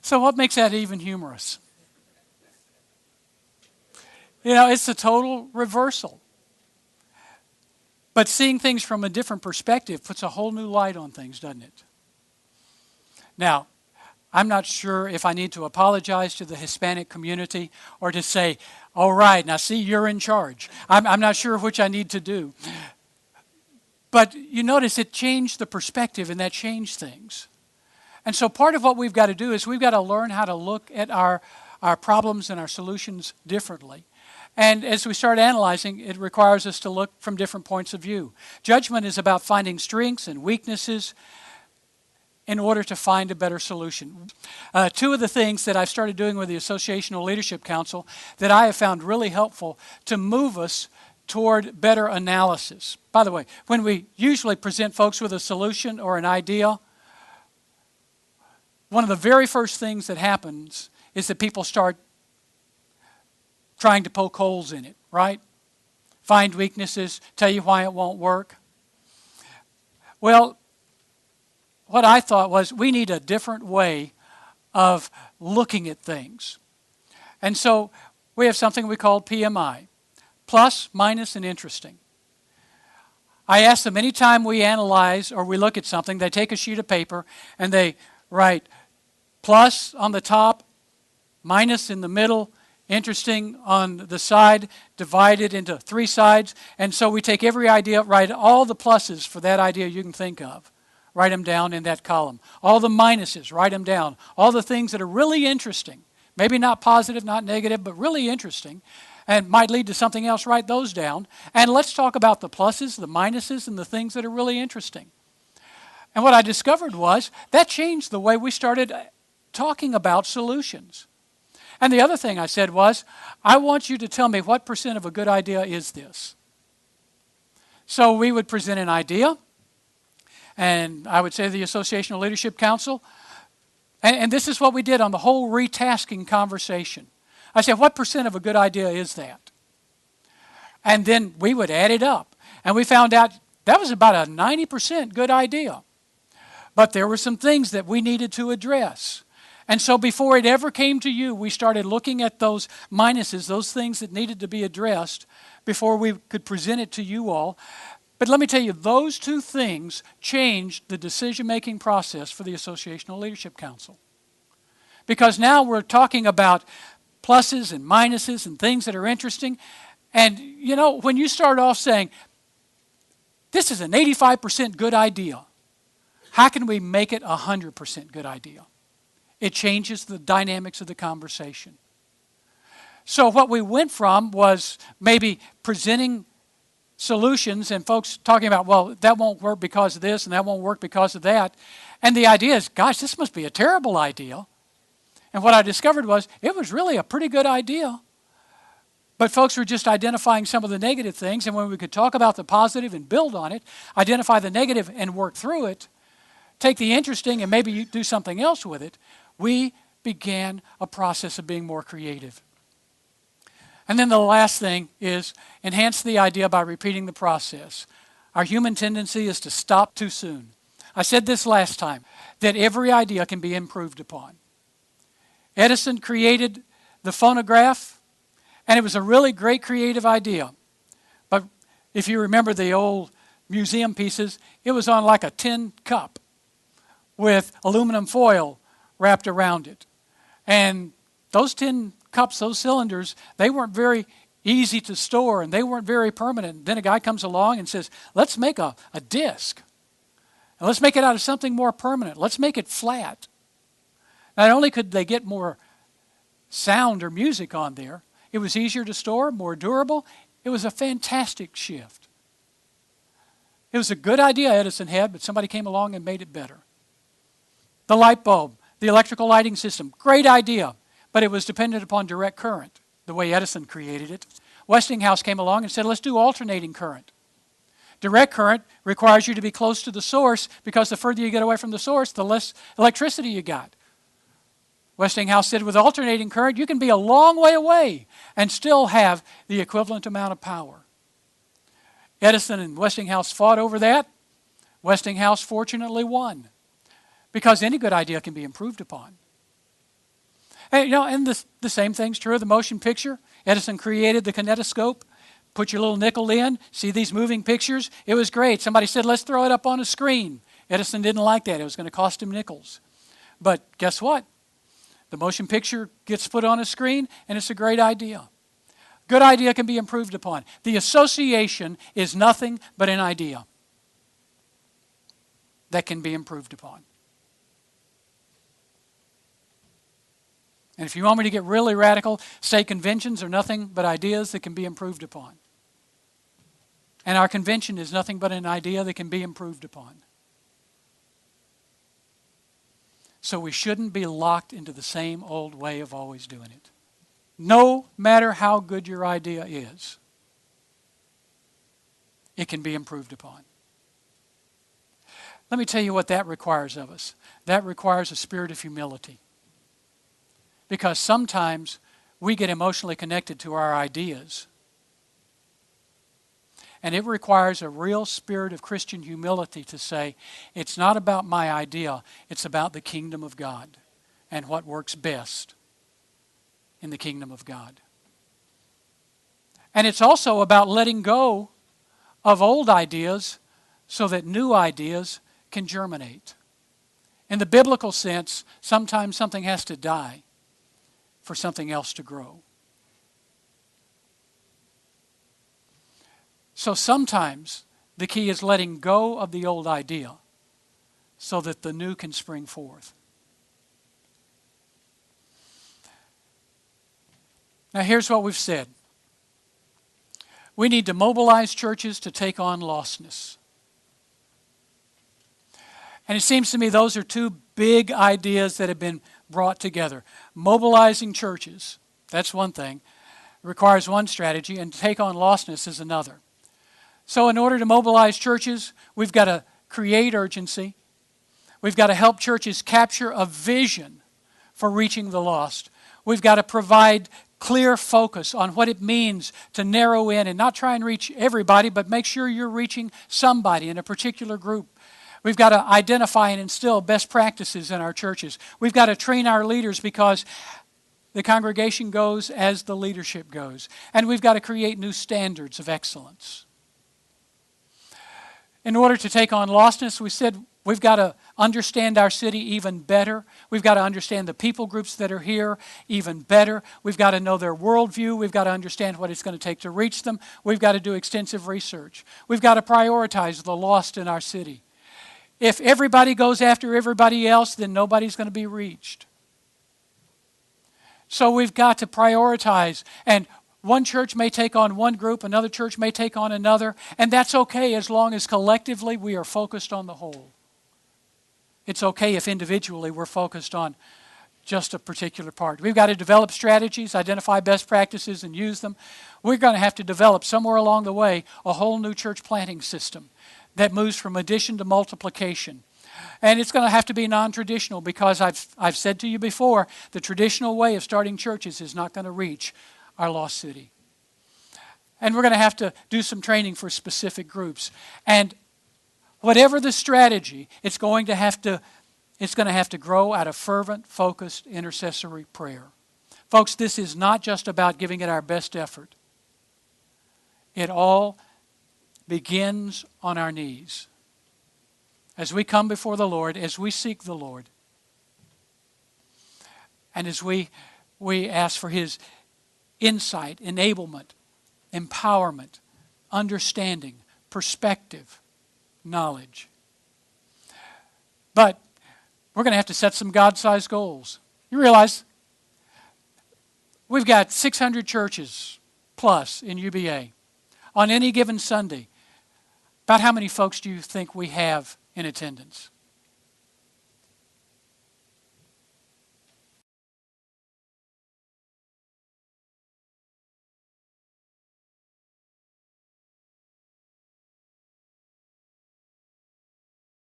So what makes that even humorous? You know, it's a total reversal. But seeing things from a different perspective puts a whole new light on things, doesn't it? Now, I'm not sure if I need to apologize to the Hispanic community or to say, all right, now see, you're in charge. I'm not sure which I need to do. But you notice it changed the perspective, and that changed things. And so part of what we've got to do is we've got to learn how to look at our problems and our solutions differently. And as we start analyzing, it requires us to look from different points of view. Judgment is about finding strengths and weaknesses in order to find a better solution. Two of the things that I've started doing with the Associational Leadership Council that I have found really helpful to move us toward better analysis. By the way, when we usually present folks with a solution or an idea, one of the very first things that happens is that people start trying to poke holes in it, right? Find weaknesses, tell you why it won't work. Well, what I thought was we need a different way of looking at things. And so we have something we call PMI, plus, minus, and interesting. I ask them anytime we analyze or we look at something, they take a sheet of paper and they write plus on the top, minus in the middle, interesting on the side, divided into 3 sides. And so we take every idea, write all the pluses for that idea you can think of. Write them down in that column. All the minuses, write them down. All the things that are really interesting, maybe not positive, not negative, but really interesting, and might lead to something else, write those down. And let's talk about the pluses, the minuses, and the things that are really interesting. And what I discovered was that changed the way we started talking about solutions. And the other thing I said was, I want you to tell me what % of a good idea is this. So we would present an idea, and I would say to the Associational Leadership Council, and this is what we did on the whole retasking conversation. I said, what % of a good idea is that? And then we would add it up. And we found out that was about a 90% good idea. But there were some things that we needed to address. And so before it ever came to you, we started looking at those minuses, those things that needed to be addressed before we could present it to you all. But let me tell you, those two things changed the decision-making process for the Associational Leadership Council. Because now we're talking about pluses and minuses and things that are interesting. And, you know, when you start off saying, this is an 85% good idea, how can we make it a 100% good idea? It changes the dynamics of the conversation. So what we went from was maybe presenting solutions and folks talking about, well, that won't work because of this and that won't work because of that. And the idea is, gosh, this must be a terrible idea. And what I discovered was it was really a pretty good idea. But folks were just identifying some of the negative things. And when we could talk about the positive and build on it, identify the negative and work through it, take the interesting and maybe do something else with it, we began a process of being more creative. And then the last thing is enhance the idea by repeating the process. Our human tendency is to stop too soon. I said this last time, that every idea can be improved upon. Edison created the phonograph, and it was a really great creative idea. But if you remember the old museum pieces, it was on like a tin cup with aluminum foil wrapped around it. And those tin cups, those cylinders, they weren't very easy to store and they weren't very permanent. Then a guy comes along and says, let's make a disc. And let's make it out of something more permanent. Let's make it flat. Not only could they get more sound or music on there, it was easier to store, more durable. It was a fantastic shift. It was a good idea Edison had, but somebody came along and made it better. The light bulb, the electrical lighting system, great idea, but it was dependent upon direct current, the way Edison created it. Westinghouse came along and said, let's do alternating current. Direct current requires you to be close to the source because the further you get away from the source, the less electricity you got. Westinghouse said with alternating current, you can be a long way away and still have the equivalent amount of power. Edison and Westinghouse fought over that. Westinghouse fortunately won because any good idea can be improved upon. And the same thing's true of the motion picture. Edison created the kinetoscope. Put your little nickel in, see these moving pictures. It was great. Somebody said, let's throw it up on a screen. Edison didn't like that. It was going to cost him nickels. But guess what? The motion picture gets put on a screen, and it's a great idea. Good idea can be improved upon. The association is nothing but an idea that can be improved upon. And if you want me to get really radical, state conventions are nothing but ideas that can be improved upon. And our convention is nothing but an idea that can be improved upon. So we shouldn't be locked into the same old way of always doing it. No matter how good your idea is, it can be improved upon. Let me tell you what that requires of us. That requires a spirit of humility. Because sometimes we get emotionally connected to our ideas. And it requires a real spirit of Christian humility to say, it's not about my idea, it's about the kingdom of God and what works best in the kingdom of God. And it's also about letting go of old ideas so that new ideas can germinate. In the biblical sense, sometimes something has to die for something else to grow. So sometimes the key is letting go of the old idea so that the new can spring forth. Now here's what we've said. We need to mobilize churches to take on lostness. And it seems to me those are two big ideas that have been brought together. Mobilizing churches, that's one thing, requires one strategy, and to take on lostness is another. So in order to mobilize churches, we've got to create urgency. We've got to help churches capture a vision for reaching the lost. We've got to provide clear focus on what it means to narrow in and not try and reach everybody, but make sure you're reaching somebody in a particular group. We've got to identify and instill best practices in our churches. We've got to train our leaders because the congregation goes as the leadership goes. And we've got to create new standards of excellence. In order to take on lostness, we said we've got to understand our city even better. We've got to understand the people groups that are here even better. We've got to know their worldview. We've got to understand what it's going to take to reach them. We've got to do extensive research. We've got to prioritize the lost in our city. If everybody goes after everybody else, then nobody's going to be reached. So we've got to prioritize. And one church may take on one group, another church may take on another, and that's okay as long as collectively we are focused on the whole. It's okay if individually we're focused on just a particular part. We've got to develop strategies, identify best practices, and use them. We're going to have to develop somewhere along the way a whole new church planting system that moves from addition to multiplication. And it's going to have to be non-traditional because I've said to you before, the traditional way of starting churches is not going to reach our lost city. And we're going to have to do some training for specific groups. And whatever the strategy, it's going to have to grow out of fervent, focused, intercessory prayer. Folks, this is not just about giving it our best effort. It all begins on our knees. As we come before the Lord, as we seek the Lord, and as we ask for His insight, enablement, empowerment, understanding, perspective, knowledge. But we're going to have to set some God-sized goals. You realize we've got 600 churches plus in UBA. On any given Sunday, about how many folks do you think we have in attendance?